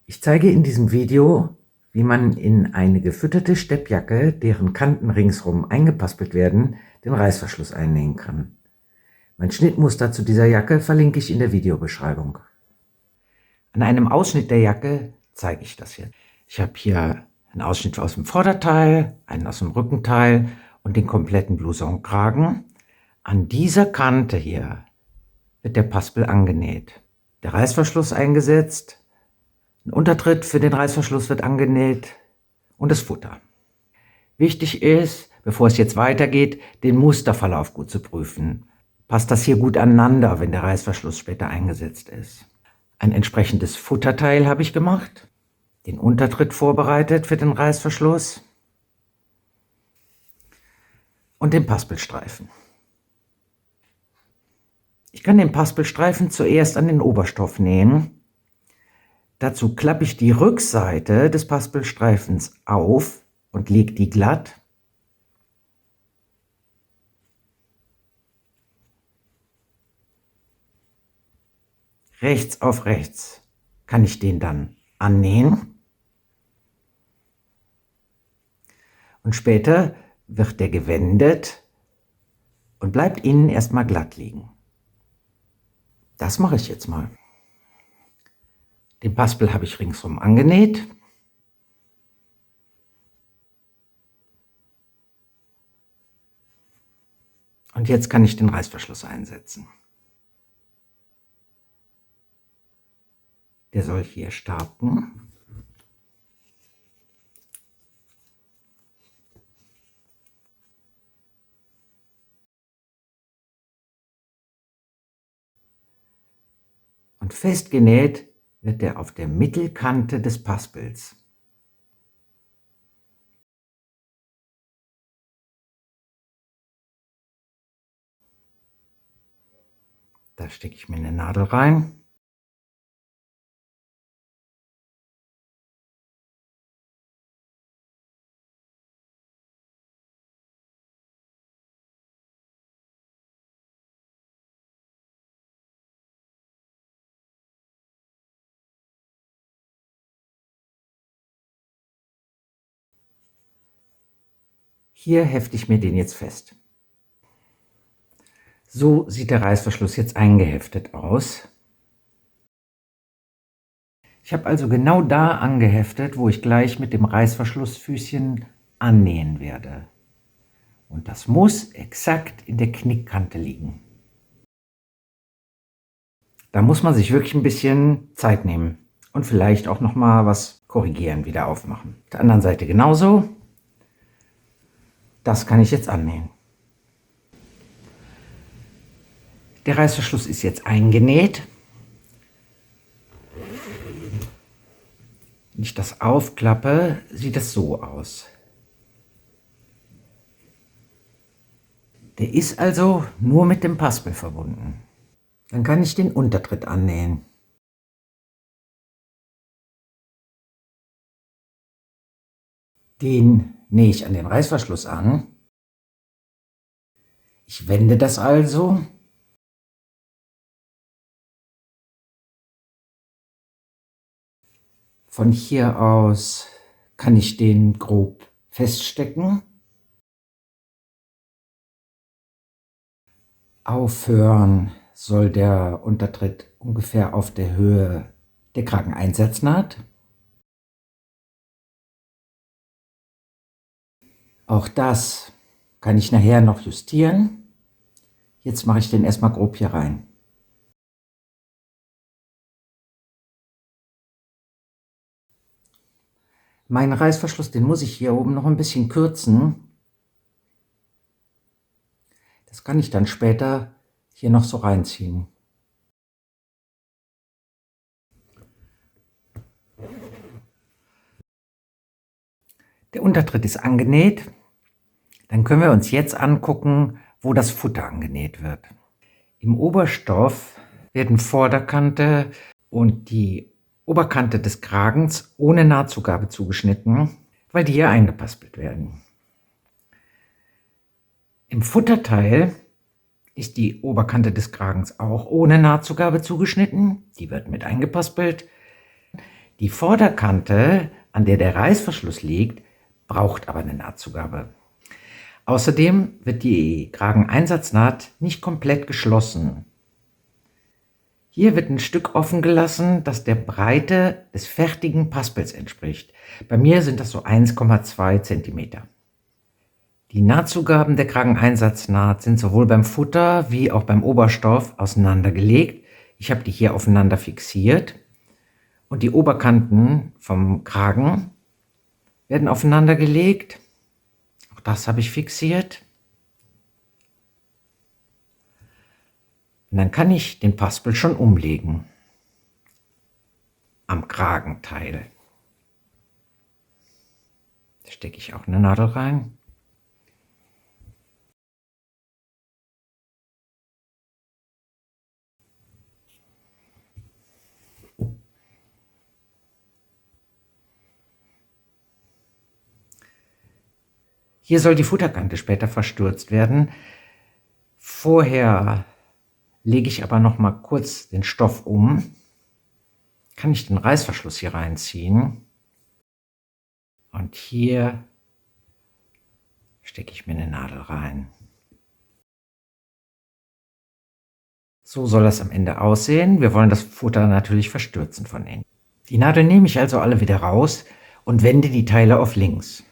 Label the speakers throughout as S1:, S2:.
S1: Ich zeige in diesem Video, wie man in eine gefütterte Steppjacke, deren Kanten ringsherum eingepaspelt werden, den Reißverschluss einnähen kann. Mein Schnittmuster zu dieser Jacke verlinke ich in der Videobeschreibung. An einem Ausschnitt der Jacke zeige ich das jetzt. Ich habe hier einen Ausschnitt aus dem Vorderteil, einen aus dem Rückenteil und den kompletten Blousonkragen. An dieser Kante hier wird der Paspel angenäht, der Reißverschluss eingesetzt, ein Untertritt für den Reißverschluss wird angenäht und das Futter. Wichtig ist, bevor es jetzt weitergeht, den Musterverlauf gut zu prüfen. Passt das hier gut aneinander, wenn der Reißverschluss später eingesetzt ist? Ein entsprechendes Futterteil habe ich gemacht, den Untertritt vorbereitet für den Reißverschluss und den Paspelstreifen. Ich kann den Paspelstreifen zuerst an den Oberstoff nähen. Dazu klappe ich die Rückseite des Paspelstreifens auf und lege die glatt. Rechts auf rechts kann ich den dann annähen. Und später wird der gewendet und bleibt innen erstmal glatt liegen. Das mache ich jetzt mal. Den Paspel habe ich ringsum angenäht. Und jetzt kann ich den Reißverschluss einsetzen. Der soll hier starten. Und festgenäht wird er auf der Mittelkante des Paspels. Da stecke ich mir eine Nadel rein. Hier hefte ich mir den jetzt fest. So sieht der Reißverschluss jetzt eingeheftet aus. Ich habe also genau da angeheftet, wo ich gleich mit dem Reißverschlussfüßchen annähen werde. Und das muss exakt in der Knickkante liegen. Da muss man sich wirklich ein bisschen Zeit nehmen und vielleicht auch noch mal was korrigieren, wieder aufmachen. Auf der anderen Seite genauso. Das kann ich jetzt annähen. Der Reißverschluss ist jetzt eingenäht. Wenn ich das aufklappe, sieht es so aus. Der ist also nur mit dem Paspel verbunden. Dann kann ich den Untertritt annähen. Den nähe ich an den Reißverschluss an. Ich wende das also. Von hier aus kann ich den grob feststecken. Aufhören soll der Untertritt ungefähr auf der Höhe der Krageneinsatznaht. Auch das kann ich nachher noch justieren. Jetzt mache ich den erstmal grob hier rein. Meinen Reißverschluss, den muss ich hier oben noch ein bisschen kürzen. Das kann ich dann später hier noch so reinziehen. Der Untertritt ist angenäht. Dann können wir uns jetzt angucken, wo das Futter angenäht wird. Im Oberstoff werden Vorderkante und die Oberkante des Kragens ohne Nahtzugabe zugeschnitten, weil die hier eingepaspelt werden. Im Futterteil ist die Oberkante des Kragens auch ohne Nahtzugabe zugeschnitten. Die wird mit eingepaspelt. Die Vorderkante, an der der Reißverschluss liegt, braucht aber eine Nahtzugabe. Außerdem wird die Krageneinsatznaht nicht komplett geschlossen. Hier wird ein Stück offen gelassen, das der Breite des fertigen Paspels entspricht. Bei mir sind das so 1,2 cm. Die Nahtzugaben der Krageneinsatznaht sind sowohl beim Futter wie auch beim Oberstoff auseinandergelegt. Ich habe die hier aufeinander fixiert und die Oberkanten vom Kragen werden aufeinander gelegt. Auch das habe ich fixiert. Und dann kann ich den Paspel schon umlegen am Kragenteil. Da stecke ich auch eine Nadel rein. Hier soll die Futterkante später verstürzt werden. Vorher lege ich aber noch mal kurz den Stoff um. Kann ich den Reißverschluss hier reinziehen. Und hier stecke ich mir eine Nadel rein. So soll das am Ende aussehen. Wir wollen das Futter natürlich verstürzen von innen. Die Nadel nehme ich also alle wieder raus und wende die Teile auf links.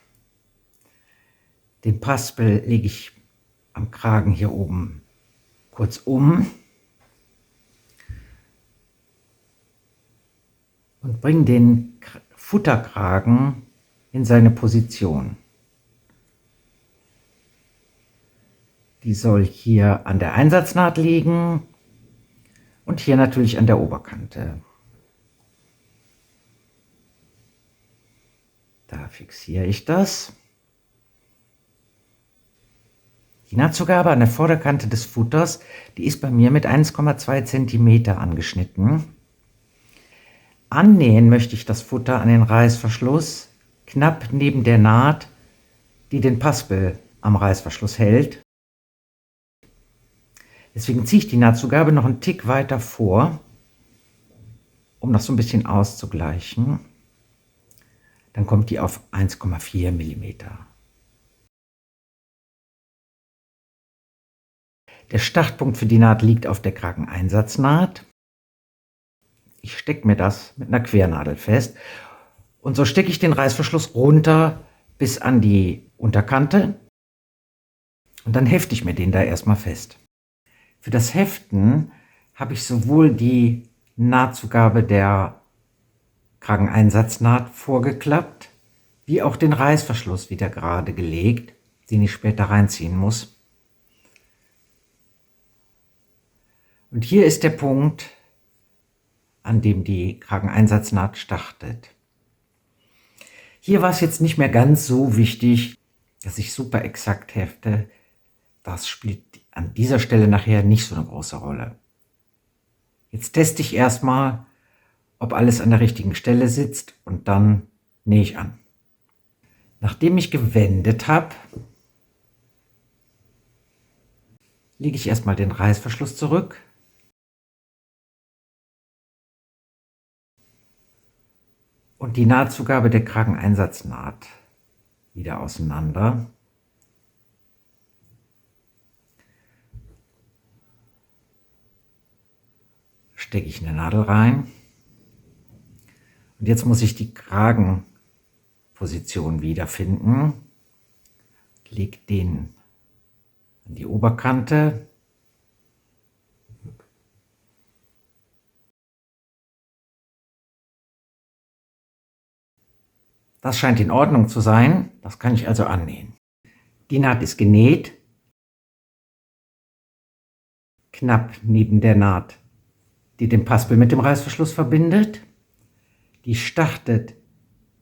S1: Den Paspel lege ich am Kragen hier oben kurz um und bringe den Futterkragen in seine Position. Die soll hier an der Einsatznaht liegen und hier natürlich an der Oberkante. Da fixiere ich das. Die Nahtzugabe an der Vorderkante des Futters, die ist bei mir mit 1,2 cm angeschnitten. Annähen möchte ich das Futter an den Reißverschluss, knapp neben der Naht, die den Paspel am Reißverschluss hält. Deswegen ziehe ich die Nahtzugabe noch einen Tick weiter vor, um das so ein bisschen auszugleichen. Dann kommt die auf 1,4 mm. Der Startpunkt für die Naht liegt auf der Krageneinsatznaht. Ich stecke mir das mit einer Quernadel fest und so stecke ich den Reißverschluss runter bis an die Unterkante und dann hefte ich mir den da erstmal fest. Für das Heften habe ich sowohl die Nahtzugabe der Krageneinsatznaht vorgeklappt, wie auch den Reißverschluss wieder gerade gelegt, den ich später reinziehen muss. Und hier ist der Punkt, an dem die Krageneinsatznaht startet. Hier war es jetzt nicht mehr ganz so wichtig, dass ich super exakt hefte. Das spielt an dieser Stelle nachher nicht so eine große Rolle. Jetzt teste ich erstmal, ob alles an der richtigen Stelle sitzt und dann nähe ich an. Nachdem ich gewendet habe, lege ich erstmal den Reißverschluss zurück. Und die Nahtzugabe der Krageneinsatznaht wieder auseinander. Stecke ich eine Nadel rein. Und jetzt muss ich die Kragenposition wiederfinden. Lege den an die Oberkante. Das scheint in Ordnung zu sein, das kann ich also annähen. Die Naht ist genäht, knapp neben der Naht, die den Paspel mit dem Reißverschluss verbindet. Die startet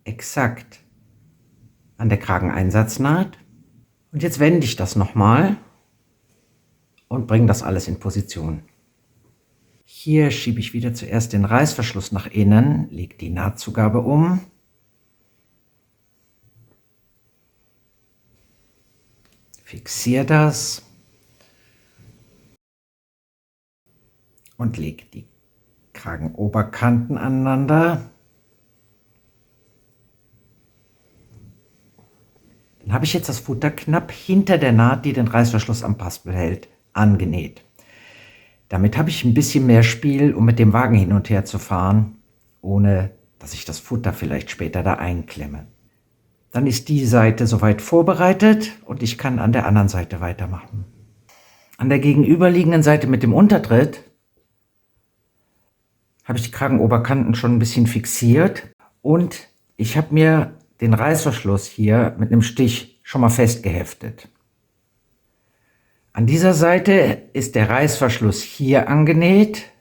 S1: exakt an der Krageneinsatznaht. Und jetzt wende ich das nochmal und bringe das alles in Position. Hier schiebe ich wieder zuerst den Reißverschluss nach innen, lege die Nahtzugabe um. Fixiere das und lege die Kragenoberkanten aneinander. Dann habe ich jetzt das Futter knapp hinter der Naht, die den Reißverschluss am Paspel hält, angenäht. Damit habe ich ein bisschen mehr Spiel, um mit dem Wagen hin und her zu fahren, ohne dass ich das Futter vielleicht später da einklemme. Dann ist die Seite soweit vorbereitet und ich kann an der anderen Seite weitermachen. An der gegenüberliegenden Seite mit dem Untertritt habe ich die Kragenoberkanten schon ein bisschen fixiert und ich habe mir den Reißverschluss hier mit einem Stich schon mal festgeheftet. An dieser Seite ist der Reißverschluss hier angenäht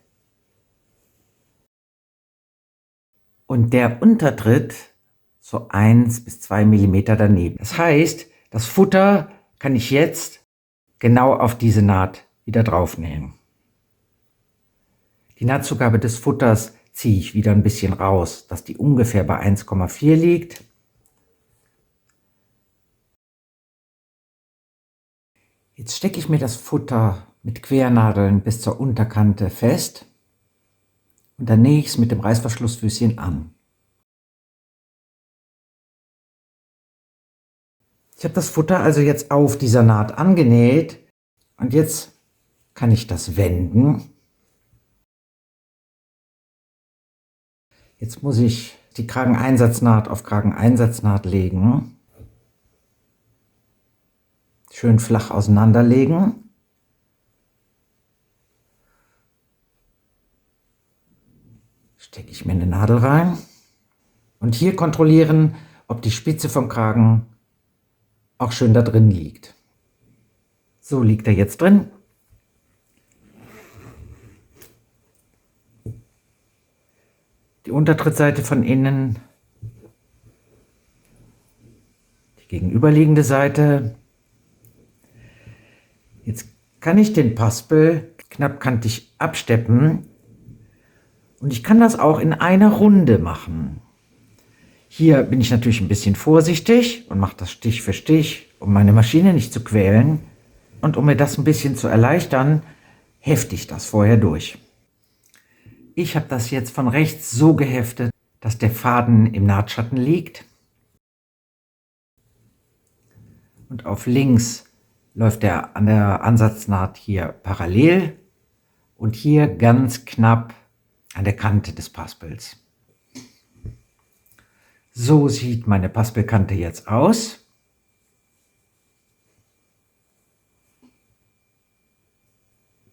S1: und der Untertritt so 1 bis 2 mm daneben. Das heißt, das Futter kann ich jetzt genau auf diese Naht wieder draufnähen. Die Nahtzugabe des Futters ziehe ich wieder ein bisschen raus, dass die ungefähr bei 1,4 liegt. Jetzt stecke ich mir das Futter mit Quernadeln bis zur Unterkante fest und dann nähe ich es mit dem Reißverschlussfüßchen an. Ich habe das Futter also jetzt auf dieser Naht angenäht und jetzt kann ich das wenden. Jetzt muss ich die Krageneinsatznaht auf Krageneinsatznaht legen. Schön flach auseinanderlegen. Stecke ich mir eine Nadel rein. Und hier kontrollieren, ob die Spitze vom Kragen auch schön da drin liegt. So liegt er jetzt drin. Die Untertrittseite von innen, die gegenüberliegende Seite. Jetzt kann ich den Paspel knappkantig absteppen und ich kann das auch in einer Runde machen. Hier bin ich natürlich ein bisschen vorsichtig und mache das Stich für Stich, um meine Maschine nicht zu quälen. Und um mir das ein bisschen zu erleichtern, hefte ich das vorher durch. Ich habe das jetzt von rechts so geheftet, dass der Faden im Nahtschatten liegt. Und auf links läuft er an der Ansatznaht hier parallel und hier ganz knapp an der Kante des Paspels. So sieht meine Paspelkante jetzt aus.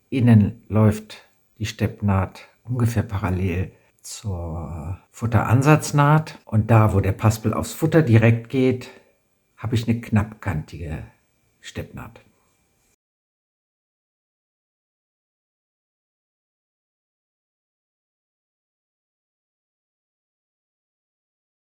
S1: Innen läuft die Steppnaht ungefähr parallel zur Futteransatznaht und da, wo der Paspel aufs Futter direkt geht, habe ich eine knappkantige Steppnaht.